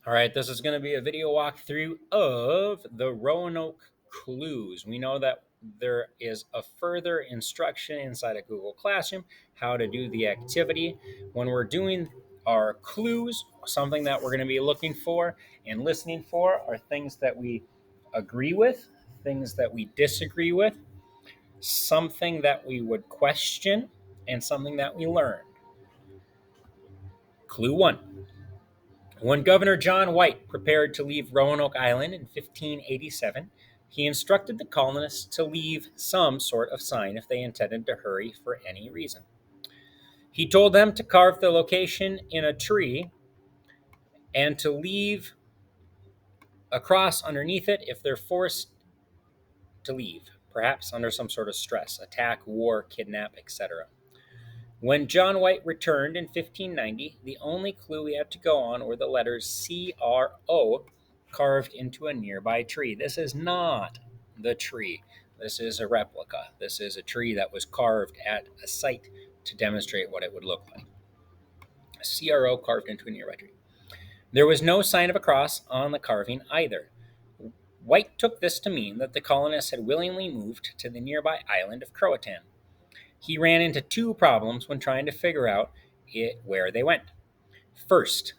All right, this is going to be a video walkthrough of the Roanoke clues. We know that there is a further instruction inside of Google Classroom how to do the activity. When we're doing our clues, something that we're going to be looking for and listening for are things that we agree with, things that we disagree with, something that we would question, and something that we learn. Clue 1. When Governor John White prepared to leave Roanoke Island in 1587, he instructed the colonists to leave some sort of sign if they intended to hurry for any reason. He told them to carve the location in a tree and to leave a cross underneath it if they're forced to leave, perhaps under some sort of stress, attack, war, kidnap, etc. When John White returned in 1590, the only clue we had to go on were the letters CRO carved into a nearby tree. This is not the tree. This is a replica. This is a tree that was carved at a site to demonstrate what it would look like. CRO carved into a nearby tree. There was no sign of a cross on the carving either. White took this to mean that the colonists had willingly moved to the nearby island of Croatan. He ran into two problems when trying to figure out where they went. First,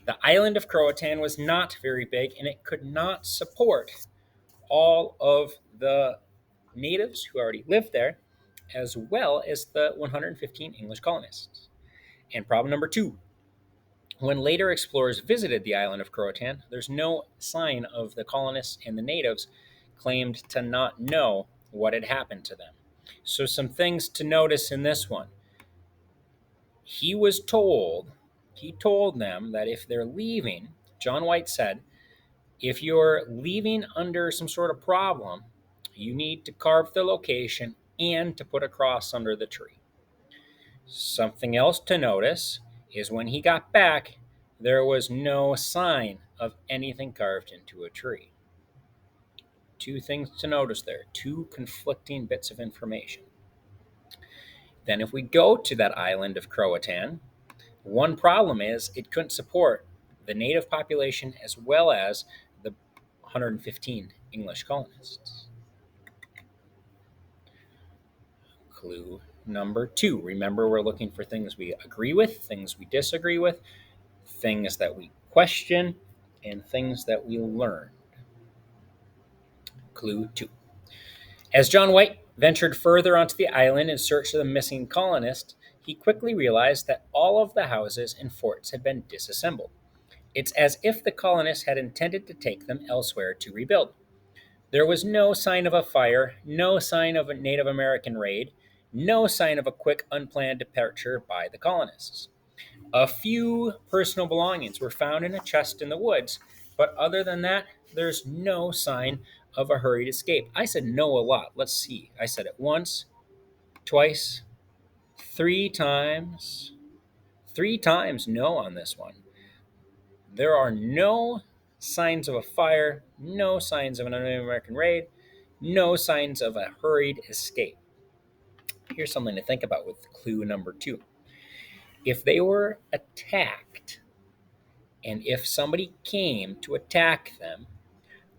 the island of Croatan was not very big and it could not support all of the natives who already lived there, as well as the 115 English colonists. And problem number two, when later explorers visited the island of Croatan, there's no sign of the colonists and the natives claimed to not know what had happened to them. So, some things to notice in this one. He was told, he told them that if they're leaving, John White said, if you're leaving under some sort of problem, you need to carve the location and to put a cross under the tree. Something else to notice is when he got back, there was no sign of anything carved into a tree. Two things to notice there, two conflicting bits of information. Then, if we go to that island of Croatan, one problem is it couldn't support the native population as well as the 115 English colonists. Clue number 2. Remember, we're looking for things we agree with, things we disagree with, things that we question, and things that we learn. Clue 2. As John White ventured further onto the island in search of the missing colonists, he quickly realized that all of the houses and forts had been disassembled. It's as if the colonists had intended to take them elsewhere to rebuild. There was no sign of a fire, no sign of a Native American raid, no sign of a quick, unplanned departure by the colonists. A few personal belongings were found in a chest in the woods, but other than that, there's no sign of a hurried escape. I said no a lot. Let's see. I said it once, twice, three times. Three times no on this one. There are no signs of a fire, no signs of an Native American raid, no signs of a hurried escape. Here's something to think about with clue number 2. If they were attacked, and if somebody came to attack them,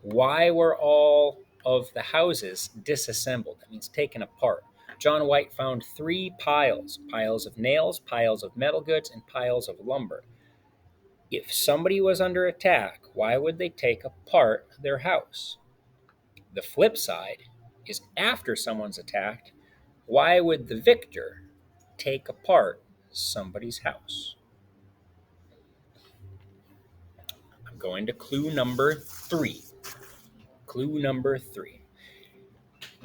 why were all of the houses disassembled? That means taken apart. John White found 3 piles of nails, piles of metal goods, and piles of lumber. If somebody was under attack, why would they take apart their house? The flip side is after someone's attacked, why would the victor take apart somebody's house? I'm going to clue number 3. Clue number 3.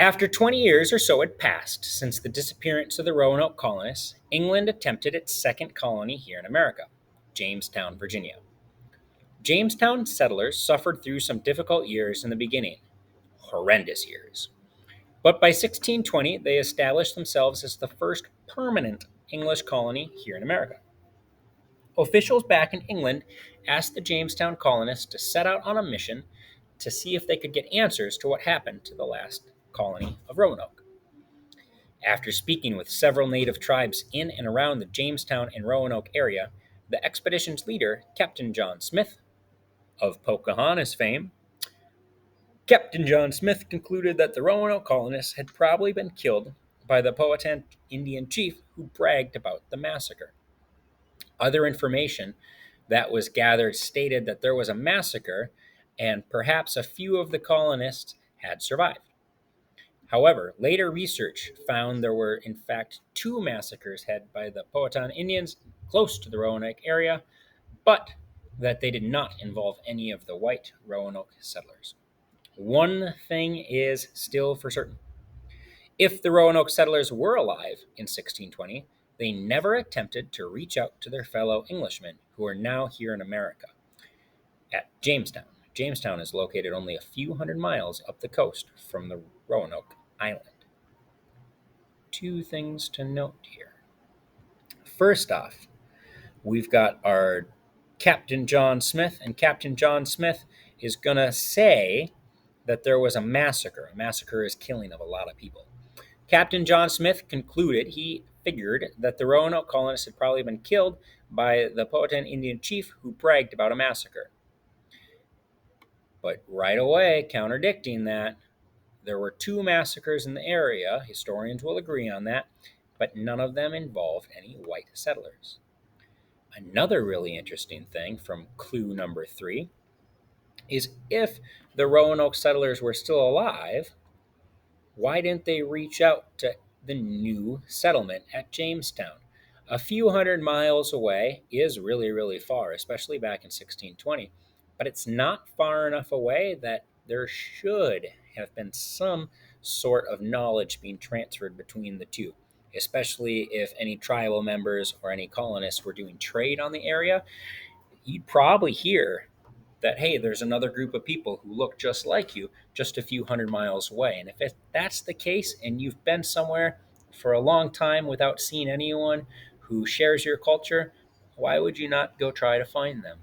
After 20 years or so had passed since the disappearance of the Roanoke colonists, England attempted its second colony here in America, Jamestown, Virginia. Jamestown settlers suffered through some difficult years in the beginning, horrendous years. But by 1620, they established themselves as the first permanent English colony here in America. Officials back in England asked the Jamestown colonists to set out on a mission to see if they could get answers to what happened to the last colony of Roanoke. After speaking with several native tribes in and around the Jamestown and Roanoke area, the expedition's leader, Captain John Smith, Of Pocahontas fame, Captain John Smith concluded that the Roanoke colonists had probably been killed by the Powhatan Indian chief who bragged about the massacre. Other information that was gathered stated that there was a massacre and perhaps a few of the colonists had survived. However, later research found there were in fact two massacres had by the Powhatan Indians close to the Roanoke area, but that they did not involve any of the white Roanoke settlers. One thing is still for certain. If the Roanoke settlers were alive in 1620, they never attempted to reach out to their fellow Englishmen who are now here in America at Jamestown. Jamestown is located only a few hundred miles up the coast from the Roanoke Island. Two things to note here. First off, we've got our Captain John Smith, and Captain John Smith is going to say that there was a massacre. A massacre is killing of a lot of people. Captain John Smith concluded he figured that the Roanoke colonists had probably been killed by the Powhatan Indian chief who bragged about a massacre. But right away, contradicting that, there were two massacres in the area. Historians will agree on that, but none of them involved any white settlers. Another really interesting thing from clue number 3 is if the Roanoke settlers were still alive, why didn't they reach out to the new settlement at Jamestown? A few hundred miles away is really, really far, especially back in 1620, but it's not far enough away that there should have been some sort of knowledge being transferred between the two, especially if any tribal members or any colonists were doing trade on the area. You'd probably hear that, hey, there's another group of people who look just like you just a few hundred miles away. And if that's the case and you've been somewhere for a long time without seeing anyone who shares your culture, why would you not go try to find them?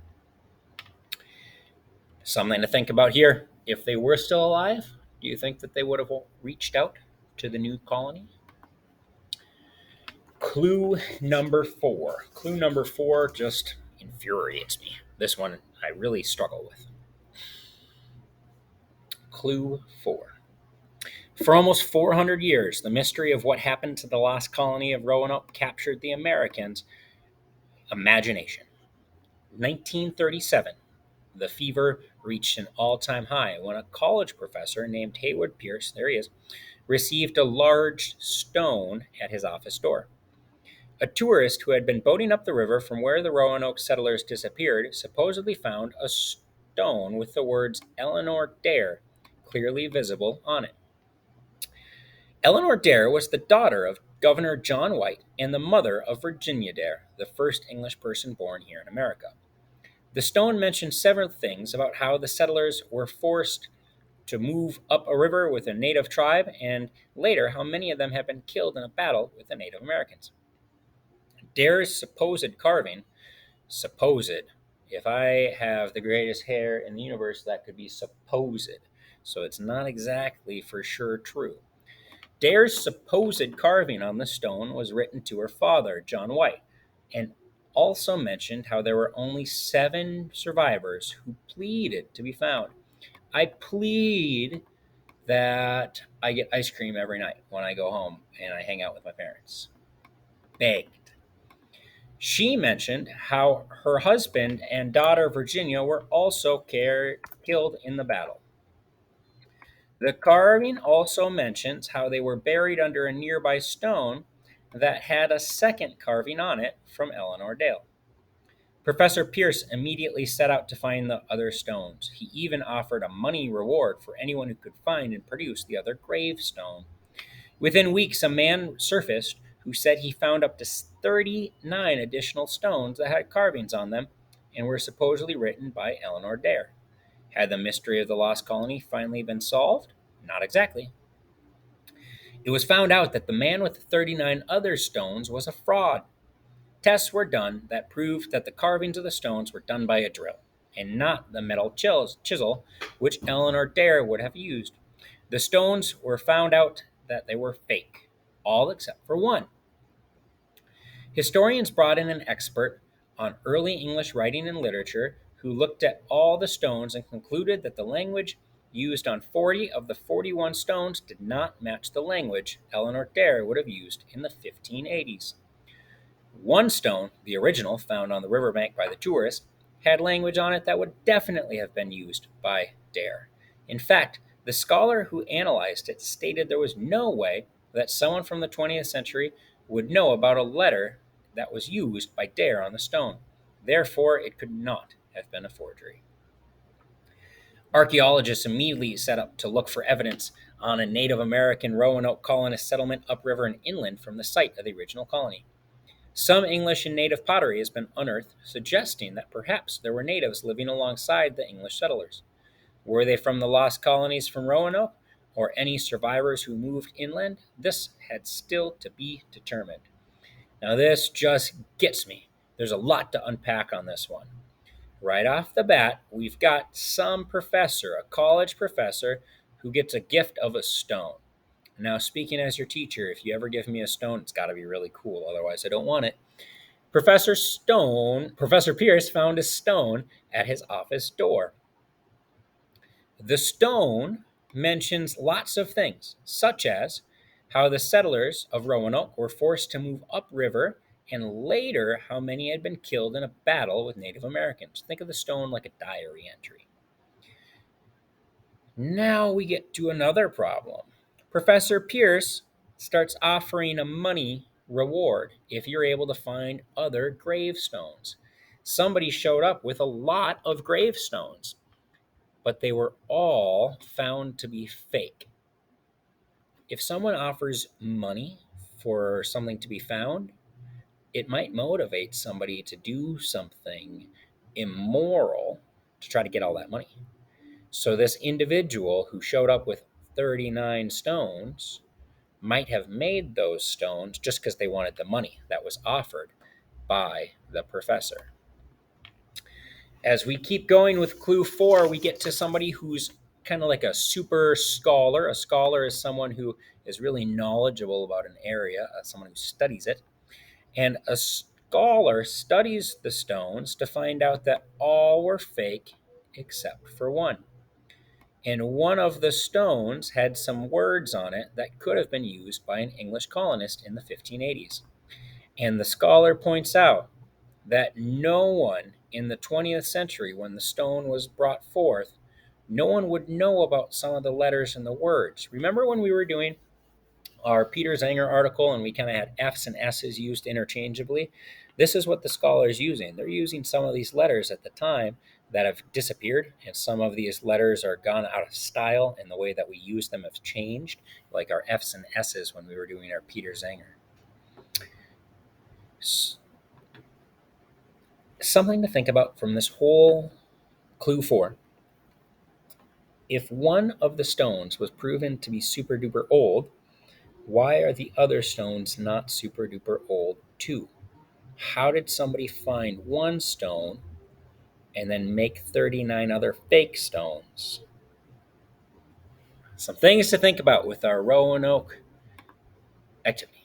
Something to think about here. If they were still alive, do you think that they would have reached out to the new colony? Clue number 4. Clue number 4 just infuriates me. This one I really struggle with. Clue 4. For almost 400 years, the mystery of what happened to the lost colony of Roanoke captured the Americans' imagination. 1937, the fever reached an all-time high when a college professor named Haywood Pierce, there he is, received a large stone at his office door. A tourist who had been boating up the river from where the Roanoke settlers disappeared supposedly found a stone with the words Eleanor Dare clearly visible on it. Eleanor Dare was the daughter of Governor John White and the mother of Virginia Dare, the first English person born here in America. The stone mentioned several things about how the settlers were forced to move up a river with a native tribe, and later how many of them had been killed in a battle with the Native Americans. Dare's supposed carving, supposed, if I have the greatest hair in the universe, that could be supposed, so it's not exactly for sure true. Dare's supposed carving on the stone was written to her father, John White, and also mentioned how there were only 7 survivors who pleaded to be found. I plead that I get ice cream every night when I go home and I hang out with my parents. Begged. She mentioned how her husband and daughter, Virginia, were also killed in the battle. The carving also mentions how they were buried under a nearby stone that had a second carving on it from Eleanor Dale. Professor Pierce immediately set out to find the other stones. He even offered a money reward for anyone who could find and produce the other gravestone. Within weeks, a man surfaced who said he found up to 39 additional stones that had carvings on them and were supposedly written by Eleanor Dare. Had the mystery of the lost colony finally been solved? Not exactly. It was found out that the man with the 39 other stones was a fraud. Tests were done that proved that the carvings of the stones were done by a drill, and not the metal chisel which Eleanor Dare would have used. The stones were found out that they were fake, all except for one. Historians brought in an expert on early English writing and literature who looked at all the stones and concluded that the language used on 40 of the 41 stones did not match the language Eleanor Dare would have used in the 1580s. One stone, the original found on the riverbank by the tourist, had language on it that would definitely have been used by Dare. In fact, the scholar who analyzed it stated there was no way that someone from the 20th century would know about a letter that was used by Dare on the stone. Therefore, it could not have been a forgery. Archaeologists immediately set up to look for evidence on a Native American Roanoke colonist settlement upriver and inland from the site of the original colony. Some English and native pottery has been unearthed, suggesting that perhaps there were natives living alongside the English settlers. Were they from the lost colonies from Roanoke, or any survivors who moved inland? This had still to be determined. Now, this just gets me. There's a lot to unpack on this one. Right off the bat, we've got some professor, a college professor, who gets a gift of a stone. Now, speaking as your teacher, if you ever give me a stone, it's got to be really cool. Otherwise, I don't want it. Professor Pierce found a stone at his office door. The stone mentions lots of things, such as how the settlers of Roanoke were forced to move upriver, and later how many had been killed in a battle with Native Americans. Think of the stone like a diary entry. Now we get to another problem. Professor Pierce starts offering a money reward if you're able to find other gravestones. Somebody showed up with a lot of gravestones, but they were all found to be fake. If someone offers money for something to be found, it might motivate somebody to do something immoral to try to get all that money. So, this individual who showed up with 39 stones might have made those stones just because they wanted the money that was offered by the professor. As we keep going with clue 4, we get to somebody who's kind of like a super scholar. A scholar is someone who is really knowledgeable about an area, someone who studies it. And a scholar studies the stones to find out that all were fake except for one. And one of the stones had some words on it that could have been used by an English colonist in the 1580s. And the scholar points out that no one in the 20th century, when the stone was brought forth, no one would know about some of the letters and the words. Remember when we were doing our Peter Zenger article and we kind of had F's and S's used interchangeably? This is what the scholar is using. They're using some of these letters at the time that have disappeared, and some of these letters are gone out of style, and the way that we use them have changed, like our F's and S's when we were doing our Peter Zenger. Something to think about from this whole clue 4. If one of the stones was proven to be super duper old, why are the other stones not super duper old too? How did somebody find one stone and then make 39 other fake stones? Some things to think about with our Roanoke activity.